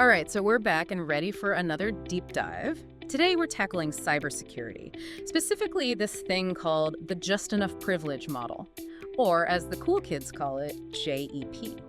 All right, so we're back and ready for another deep dive. Today we're tackling cybersecurity, specifically this thing called the just enough privilege model, or as the cool kids call it, JEP.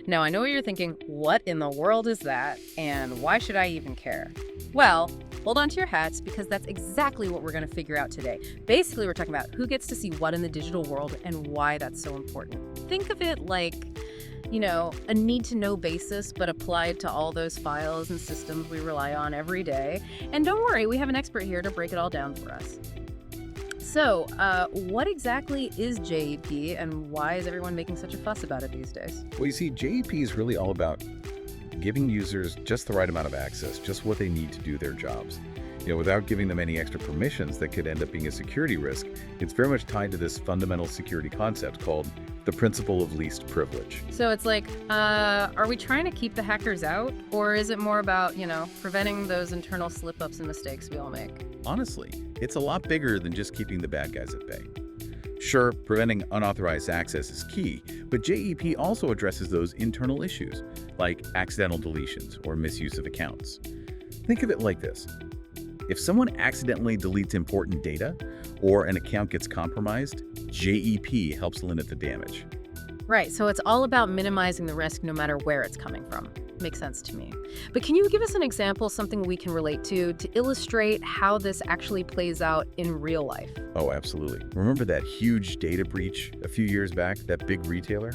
Now, I know what you're thinking, what in the world is that, and why should I even care? Well, hold on to your hats because that's exactly what we're going to figure out today. Basically, we're talking about who gets to see what in the digital world and why that's so important. Think of it like, a need-to-know basis, but applied to all those files and systems we rely on every day. And don't worry, we have an expert here to break it all down for us. So, what exactly is JEP, and why is everyone making such a fuss about it these days? Well, you see, JEP is really all about giving users just the right amount of access, just what they need to do their jobs. Without giving them any extra permissions that could end up being a security risk. It's very much tied to this fundamental security concept called the principle of least privilege. So it's like, are we trying to keep the hackers out? Or is it more about, preventing those internal slip-ups and mistakes we all make? Honestly, it's a lot bigger than just keeping the bad guys at bay. Sure, preventing unauthorized access is key, but JEP also addresses those internal issues, like accidental deletions or misuse of accounts. Think of it like this. If someone accidentally deletes important data or an account gets compromised, JEP helps limit the damage. Right, so it's all about minimizing the risk no matter where it's coming from. Makes sense to me. But can you give us an example, something we can relate to illustrate how this actually plays out in real life? Oh, absolutely. Remember that huge data breach a few years back, that big retailer?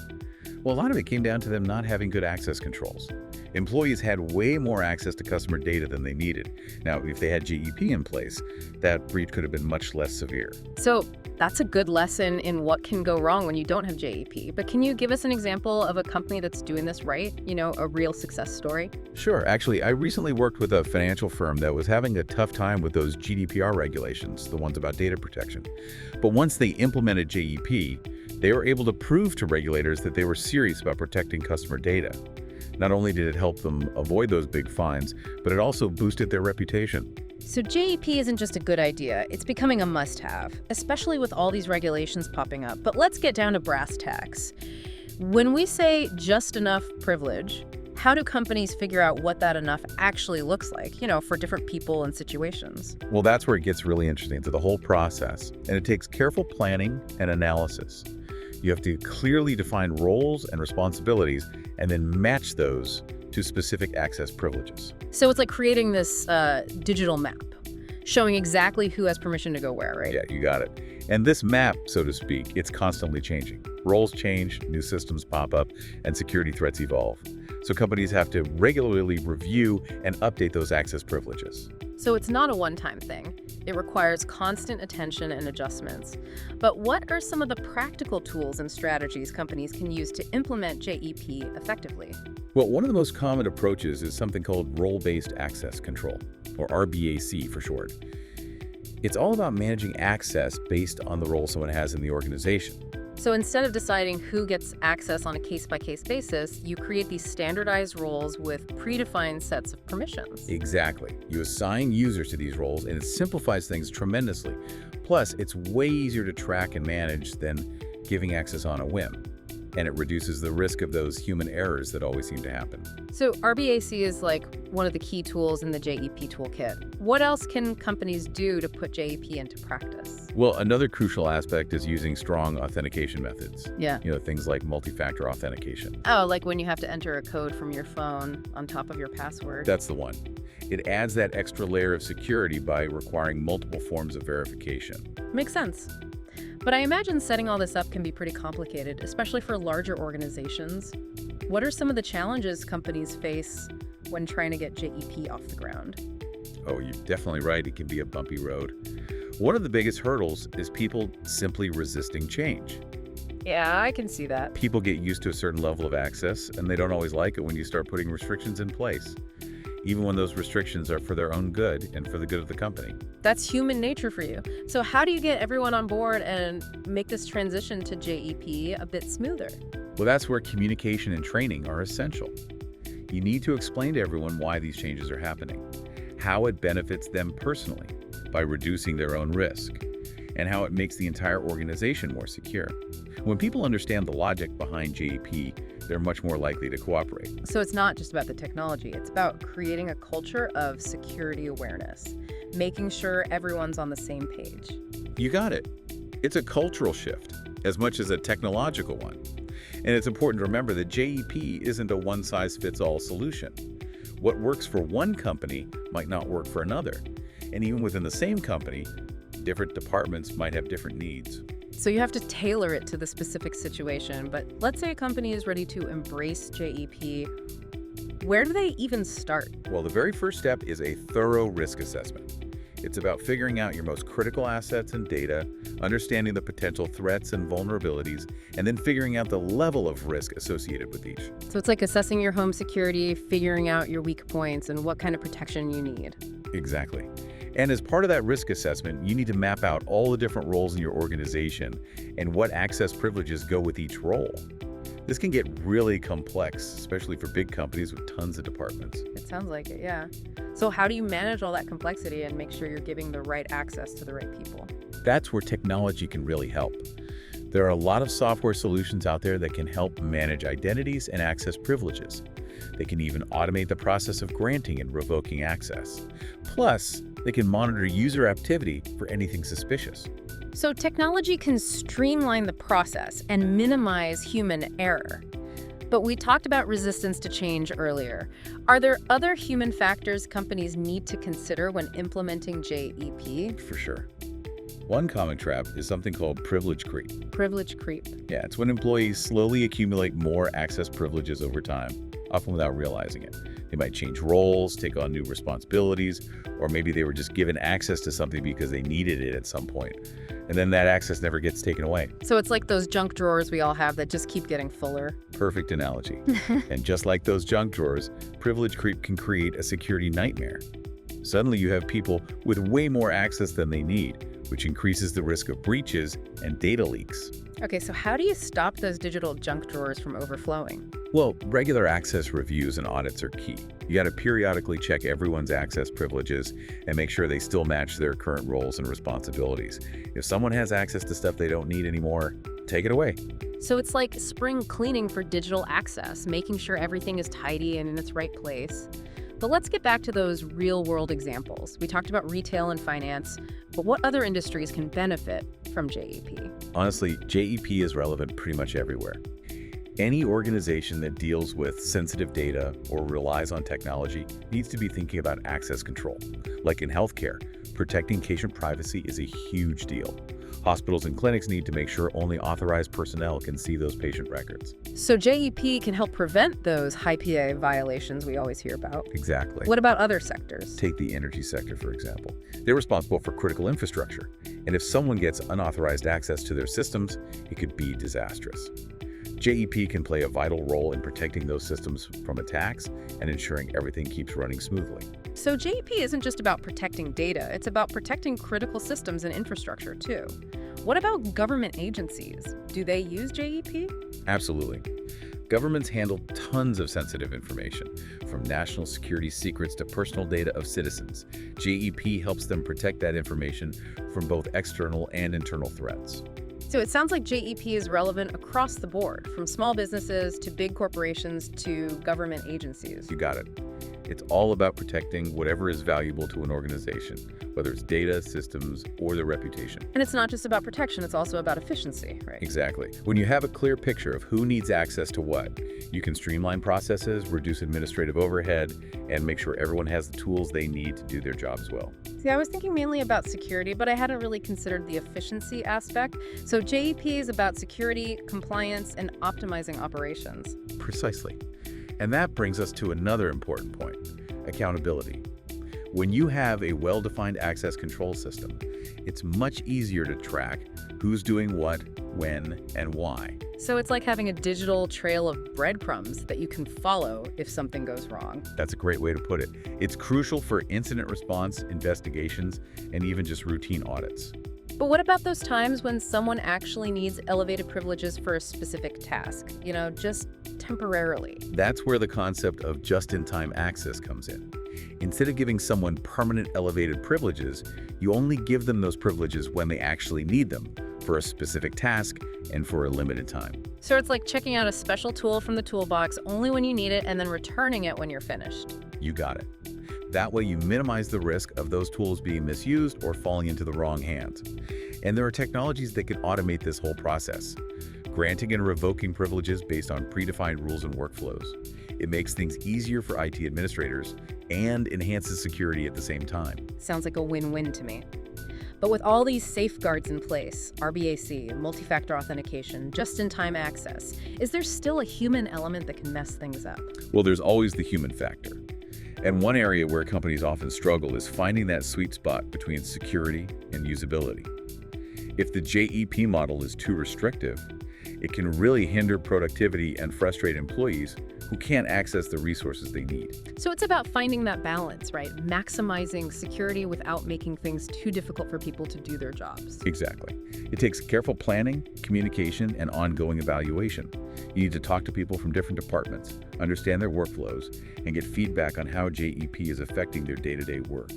Well, a lot of it came down to them not having good access controls. Employees had way more access to customer data than they needed. Now, if they had JEP in place, that breach could have been much less severe. So that's a good lesson in what can go wrong when you don't have JEP. But can you give us an example of a company that's doing this right? A real success story? Sure. Actually, I recently worked with a financial firm that was having a tough time with those GDPR regulations, the ones about data protection. But once they implemented JEP, they were able to prove to regulators that they were serious about protecting customer data. Not only did it help them avoid those big fines, but it also boosted their reputation. So JEP isn't just a good idea, it's becoming a must-have, especially with all these regulations popping up. But let's get down to brass tacks. When we say just enough privilege, how do companies figure out what that enough actually looks like, for different people and situations? Well, that's where it gets really interesting, to the whole process. And it takes careful planning and analysis. You have to clearly define roles and responsibilities and then match those to specific access privileges. So it's like creating this digital map, showing exactly who has permission to go where, right? Yeah, you got it. And this map, so to speak, it's constantly changing. Roles change, new systems pop up, and security threats evolve. So companies have to regularly review and update those access privileges. So it's not a one-time thing. It requires constant attention and adjustments. But what are some of the practical tools and strategies companies can use to implement JEP effectively? Well, one of the most common approaches is something called role-based access control, or RBAC for short. It's all about managing access based on the role someone has in the organization. So instead of deciding who gets access on a case-by-case basis, you create these standardized roles with predefined sets of permissions. Exactly. You assign users to these roles, and it simplifies things tremendously. Plus, it's way easier to track and manage than giving access on a whim. And it reduces the risk of those human errors that always seem to happen. So RBAC is like one of the key tools in the JEP toolkit. What else can companies do to put JEP into practice? Well, another crucial aspect is using strong authentication methods. Yeah. Things like multi-factor authentication. Oh, like when you have to enter a code from your phone on top of your password. That's the one. It adds that extra layer of security by requiring multiple forms of verification. Makes sense. But I imagine setting all this up can be pretty complicated, especially for larger organizations. What are some of the challenges companies face when trying to get JEP off the ground? Oh, you're definitely right. It can be a bumpy road. One of the biggest hurdles is people simply resisting change. Yeah, I can see that. People get used to a certain level of access, and they don't always like it when you start putting restrictions in place, even when those restrictions are for their own good and for the good of the company. That's human nature for you. So how do you get everyone on board and make this transition to JEP a bit smoother? Well, that's where communication and training are essential. You need to explain to everyone why these changes are happening, how it benefits them personally by reducing their own risk, and how it makes the entire organization more secure. When people understand the logic behind JEP, they're much more likely to cooperate. So it's not just about the technology, it's about creating a culture of security awareness, making sure everyone's on the same page. You got it. It's a cultural shift as much as a technological one. And it's important to remember that JEP isn't a one-size-fits-all solution. What works for one company might not work for another. And even within the same company, different departments might have different needs. So you have to tailor it to the specific situation, but let's say a company is ready to embrace JEP. Where do they even start? Well, the very first step is a thorough risk assessment. It's about figuring out your most critical assets and data, understanding the potential threats and vulnerabilities, and then figuring out the level of risk associated with each. So it's like assessing your home security, figuring out your weak points, and what kind of protection you need. Exactly. And as part of that risk assessment, you need to map out all the different roles in your organization and what access privileges go with each role. This can get really complex, especially for big companies with tons of departments. It sounds like it, yeah. So how do you manage all that complexity and make sure you're giving the right access to the right people? That's where technology can really help. There are a lot of software solutions out there that can help manage identities and access privileges. They can even automate the process of granting and revoking access. Plus, they can monitor user activity for anything suspicious. So technology can streamline the process and minimize human error. But we talked about resistance to change earlier. Are there other human factors companies need to consider when implementing JEP? For sure. One common trap is something called privilege creep. Privilege creep. Yeah, it's when employees slowly accumulate more access privileges over time, often without realizing it. They might change roles, take on new responsibilities, or maybe they were just given access to something because they needed it at some point. And then that access never gets taken away. So it's like those junk drawers we all have that just keep getting fuller. Perfect analogy. And just like those junk drawers, privilege creep can create a security nightmare. Suddenly you have people with way more access than they need, which increases the risk of breaches and data leaks. Okay, so how do you stop those digital junk drawers from overflowing? Well, regular access reviews and audits are key. You got to periodically check everyone's access privileges and make sure they still match their current roles and responsibilities. If someone has access to stuff they don't need anymore, take it away. So it's like spring cleaning for digital access, making sure everything is tidy and in its right place. But let's get back to those real-world examples. We talked about retail and finance, but what other industries can benefit from JEP? Honestly, JEP is relevant pretty much everywhere. Any organization that deals with sensitive data or relies on technology needs to be thinking about access control. Like in healthcare, protecting patient privacy is a huge deal. Hospitals and clinics need to make sure only authorized personnel can see those patient records. So JEP can help prevent those high PA violations we always hear about. Exactly. What about other sectors? Take the energy sector, for example. They're responsible for critical infrastructure, and if someone gets unauthorized access to their systems, it could be disastrous. JEP can play a vital role in protecting those systems from attacks and ensuring everything keeps running smoothly. So JEP isn't just about protecting data, it's about protecting critical systems and infrastructure too. What about government agencies? Do they use JEP? Absolutely. Governments handle tons of sensitive information, from national security secrets to personal data of citizens. JEP helps them protect that information from both external and internal threats. So it sounds like JEP is relevant across the board, from small businesses to big corporations to government agencies. You got it. It's all about protecting whatever is valuable to an organization, whether it's data, systems, or their reputation. And it's not just about protection, it's also about efficiency, right? Exactly. When you have a clear picture of who needs access to what, you can streamline processes, reduce administrative overhead, and make sure everyone has the tools they need to do their jobs well. See, I was thinking mainly about security, but I hadn't really considered the efficiency aspect. So JEP is about security, compliance, and optimizing operations. Precisely. And that brings us to another important point, accountability. When you have a well-defined access control system, it's much easier to track who's doing what, when, and why. So it's like having a digital trail of breadcrumbs that you can follow if something goes wrong. That's a great way to put it. It's crucial for incident response, investigations, and even just routine audits. But what about those times when someone actually needs elevated privileges for a specific task? Just temporarily. That's where the concept of just-in-time access comes in. Instead of giving someone permanent elevated privileges, you only give them those privileges when they actually need them, for a specific task and for a limited time. So it's like checking out a special tool from the toolbox only when you need it and then returning it when you're finished. You got it. That way you minimize the risk of those tools being misused or falling into the wrong hands. And there are technologies that can automate this whole process, granting and revoking privileges based on predefined rules and workflows. It makes things easier for IT administrators and enhances security at the same time. Sounds like a win-win to me. But with all these safeguards in place, RBAC, multi-factor authentication, just-in-time access, is there still a human element that can mess things up? Well, there's always the human factor. And one area where companies often struggle is finding that sweet spot between security and usability. If the JEP model is too restrictive, it can really hinder productivity and frustrate employees who can't access the resources they need. So it's about finding that balance, right? Maximizing security without making things too difficult for people to do their jobs. Exactly. It takes careful planning, communication, and ongoing evaluation. You need to talk to people from different departments, understand their workflows, and get feedback on how JEP is affecting their day-to-day work.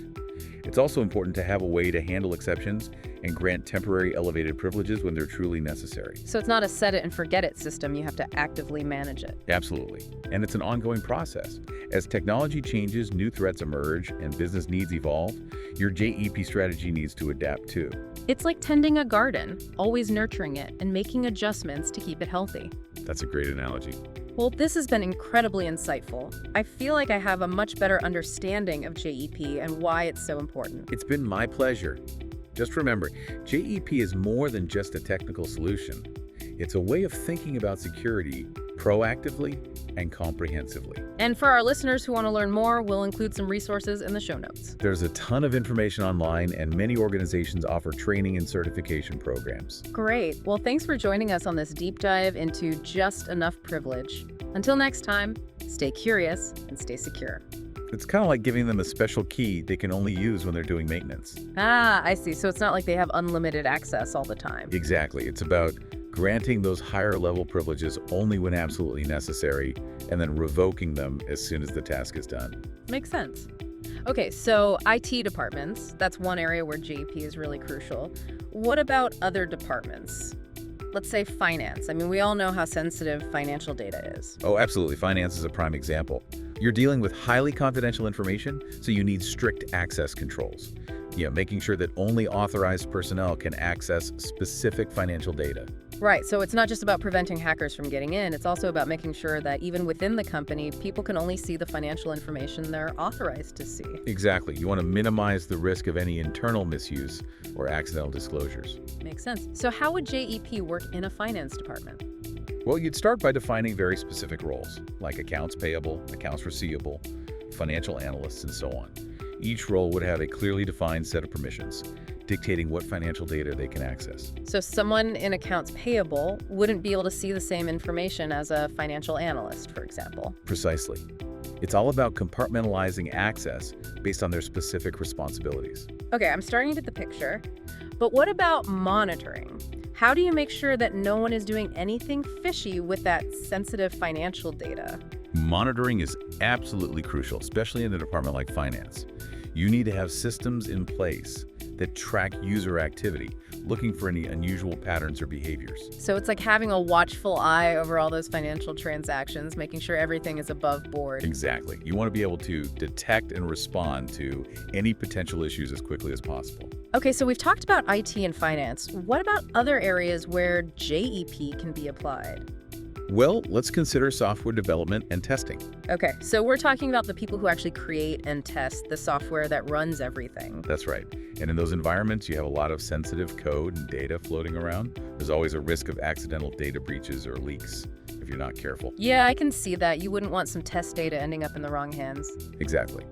It's also important to have a way to handle exceptions and grant temporary elevated privileges when they're truly necessary. So it's not a set-it-and-forget-it system. You have to actively manage it. Absolutely. And it's an ongoing process. As technology changes, new threats emerge, and business needs evolve, your JEP strategy needs to adapt too. It's like tending a garden, always nurturing it and making adjustments to keep it healthy. That's a great analogy. Well, this has been incredibly insightful. I feel like I have a much better understanding of JEP and why it's so important. It's been my pleasure. Just remember, JEP is more than just a technical solution. It's a way of thinking about security proactively and comprehensively. And for our listeners who want to learn more, we'll include some resources in the show notes. There's a ton of information online, and many organizations offer training and certification programs. Great. Well, thanks for joining us on this deep dive into just enough privilege. Until next time, stay curious and stay secure. It's kind of like giving them a special key they can only use when they're doing maintenance. Ah, I see. So it's not like they have unlimited access all the time. Exactly. It's about granting those higher level privileges only when absolutely necessary, and then revoking them as soon as the task is done. Makes sense. Okay, so IT departments, that's one area where JEP is really crucial. What about other departments? Let's say finance. I mean, we all know how sensitive financial data is. Oh, absolutely. Finance is a prime example. You're dealing with highly confidential information, so you need strict access controls. Making sure that only authorized personnel can access specific financial data. Right, so it's not just about preventing hackers from getting in, it's also about making sure that even within the company, people can only see the financial information they're authorized to see. Exactly. You want to minimize the risk of any internal misuse or accidental disclosures. Makes sense. So how would JEP work in a finance department? Well, you'd start by defining very specific roles, like accounts payable, accounts receivable, financial analysts, and so on. Each role would have a clearly defined set of permissions, dictating what financial data they can access. So someone in accounts payable wouldn't be able to see the same information as a financial analyst, for example. Precisely. It's all about compartmentalizing access based on their specific responsibilities. Okay, I'm starting to get the picture. But what about monitoring? How do you make sure that no one is doing anything fishy with that sensitive financial data? Monitoring is absolutely crucial, especially in a department like finance. You need to have systems in place that track user activity, looking for any unusual patterns or behaviors. So it's like having a watchful eye over all those financial transactions, making sure everything is above board. Exactly. You want to be able to detect and respond to any potential issues as quickly as possible. Okay, so we've talked about IT and finance. What about other areas where JEP can be applied? Well, let's consider software development and testing. Okay, so we're talking about the people who actually create and test the software that runs everything. That's right. And in those environments, you have a lot of sensitive code and data floating around. There's always a risk of accidental data breaches or leaks if you're not careful. Yeah, I can see that. You wouldn't want some test data ending up in the wrong hands. Exactly.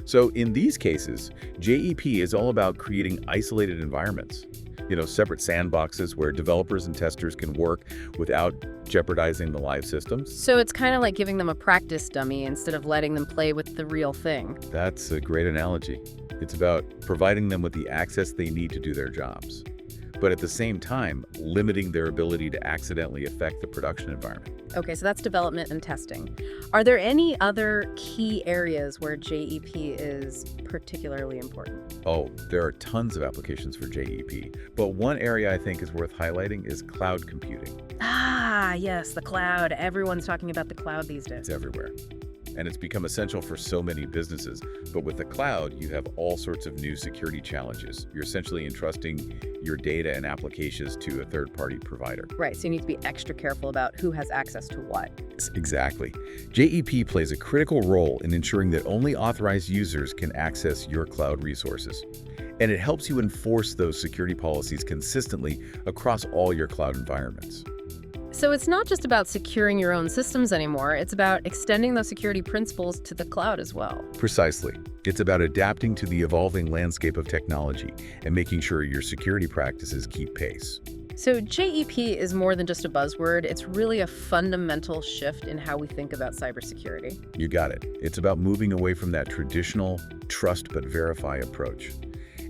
So in these cases, JEP is all about creating isolated environments. Separate sandboxes where developers and testers can work without jeopardizing the live systems. So it's kind of like giving them a practice dummy instead of letting them play with the real thing. That's a great analogy. It's about providing them with the access they need to do their jobs. but at the same time, limiting their ability to accidentally affect the production environment. Okay, so that's development and testing. Are there any other key areas where JEP is particularly important? Oh, there are tons of applications for JEP, but one area I think is worth highlighting is cloud computing. Ah, yes, the cloud. Everyone's talking about the cloud these days. It's everywhere. And it's become essential for so many businesses. But with the cloud, you have all sorts of new security challenges. You're essentially entrusting your data and applications to a third-party provider. Right, so you need to be extra careful about who has access to what. Exactly. JEP plays a critical role in ensuring that only authorized users can access your cloud resources. And it helps you enforce those security policies consistently across all your cloud environments. So it's not just about securing your own systems anymore, it's about extending those security principles to the cloud as well. Precisely. It's about adapting to the evolving landscape of technology and making sure your security practices keep pace. So JEP is more than just a buzzword, it's really a fundamental shift in how we think about cybersecurity. You got it. It's about moving away from that traditional trust but verify approach,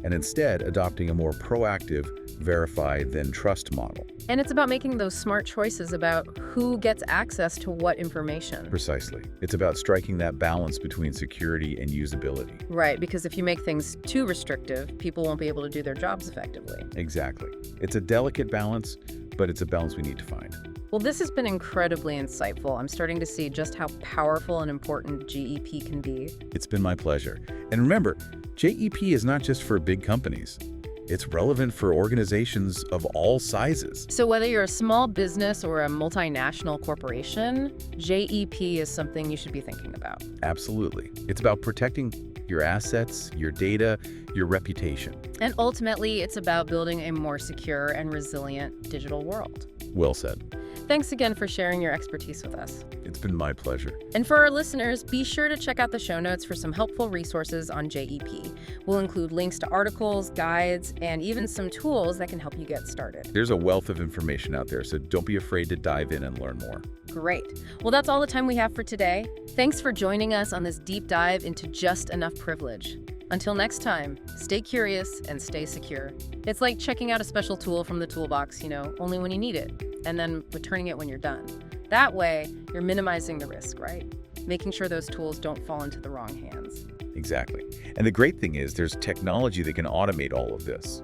and instead adopting a more proactive verify then trust model. And it's about making those smart choices about who gets access to what information. Precisely. It's about striking that balance between security and usability. Right, because if you make things too restrictive, people won't be able to do their jobs effectively. Exactly. It's a delicate balance, but it's a balance we need to find. Well, this has been incredibly insightful. I'm starting to see just how powerful and important JEP can be. It's been my pleasure. And remember, JEP is not just for big companies. It's relevant for organizations of all sizes. So whether you're a small business or a multinational corporation, JEP is something you should be thinking about. Absolutely. It's about protecting your assets, your data, your reputation. And ultimately, it's about building a more secure and resilient digital world. Well said. Thanks again for sharing your expertise with us. It's been my pleasure. And for our listeners, be sure to check out the show notes for some helpful resources on JEP. We'll include links to articles, guides, and even some tools that can help you get started. There's a wealth of information out there, so don't be afraid to dive in and learn more. Great. Well, that's all the time we have for today. Thanks for joining us on this deep dive into just enough privilege. Until next time, stay curious and stay secure. It's like checking out a special tool from the toolbox, only when you need it, and then returning it when you're done. That way, you're minimizing the risk, right? Making sure those tools don't fall into the wrong hands. Exactly. And the great thing is there's technology that can automate all of this.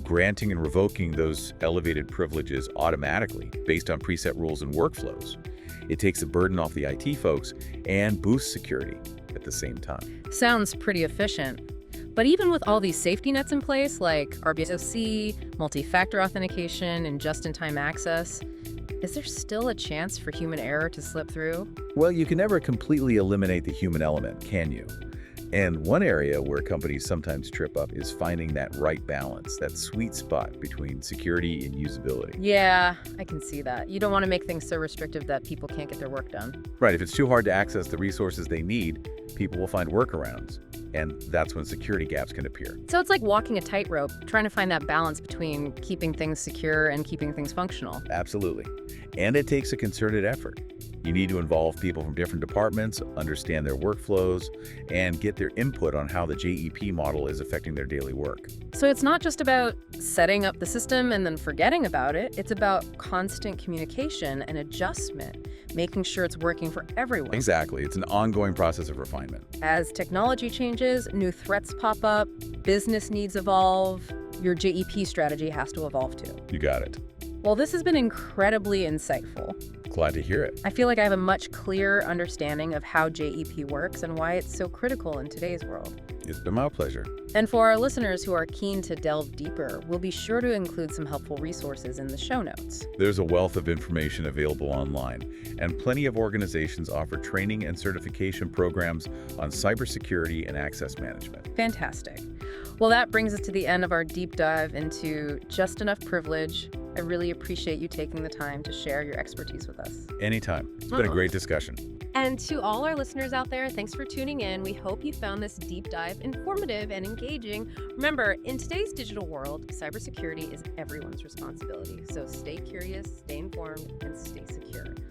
Granting and revoking those elevated privileges automatically based on preset rules and workflows. It takes the burden off the IT folks and boosts security at the same time. Sounds pretty efficient. But even with all these safety nets in place, like RBSOC, multi-factor authentication, and just-in-time access, is there still a chance for human error to slip through? Well, you can never completely eliminate the human element, can you? And one area where companies sometimes trip up is finding that right balance, that sweet spot between security and usability. Yeah, I can see that. You don't want to make things so restrictive that people can't get their work done. Right, if it's too hard to access the resources they need, people will find workarounds. And that's when security gaps can appear. So it's like walking a tightrope, trying to find that balance between keeping things secure and keeping things functional. Absolutely. And it takes a concerted effort. You need to involve people from different departments, understand their workflows, and get their input on how the JEP model is affecting their daily work. So it's not just about setting up the system and then forgetting about it. It's about constant communication and adjustment, making sure it's working for everyone. Exactly. It's an ongoing process of refinement. As technology changes, new threats pop up, business needs evolve, your JEP strategy has to evolve too. You got it. Well, this has been incredibly insightful. Glad to hear it. I feel like I have a much clearer understanding of how JEP works and why it's so critical in today's world. It's been my pleasure. And for our listeners who are keen to delve deeper, we'll be sure to include some helpful resources in the show notes. There's a wealth of information available online, and plenty of organizations offer training and certification programs on cybersecurity and access management. Fantastic. Well, that brings us to the end of our deep dive into just enough privilege. I really appreciate you taking the time to share your expertise with us. Anytime. It's been a great discussion. And to all our listeners out there, thanks for tuning in. We hope you found this deep dive informative and engaging. Remember, in today's digital world, cybersecurity is everyone's responsibility. So stay curious, stay informed, and stay secure.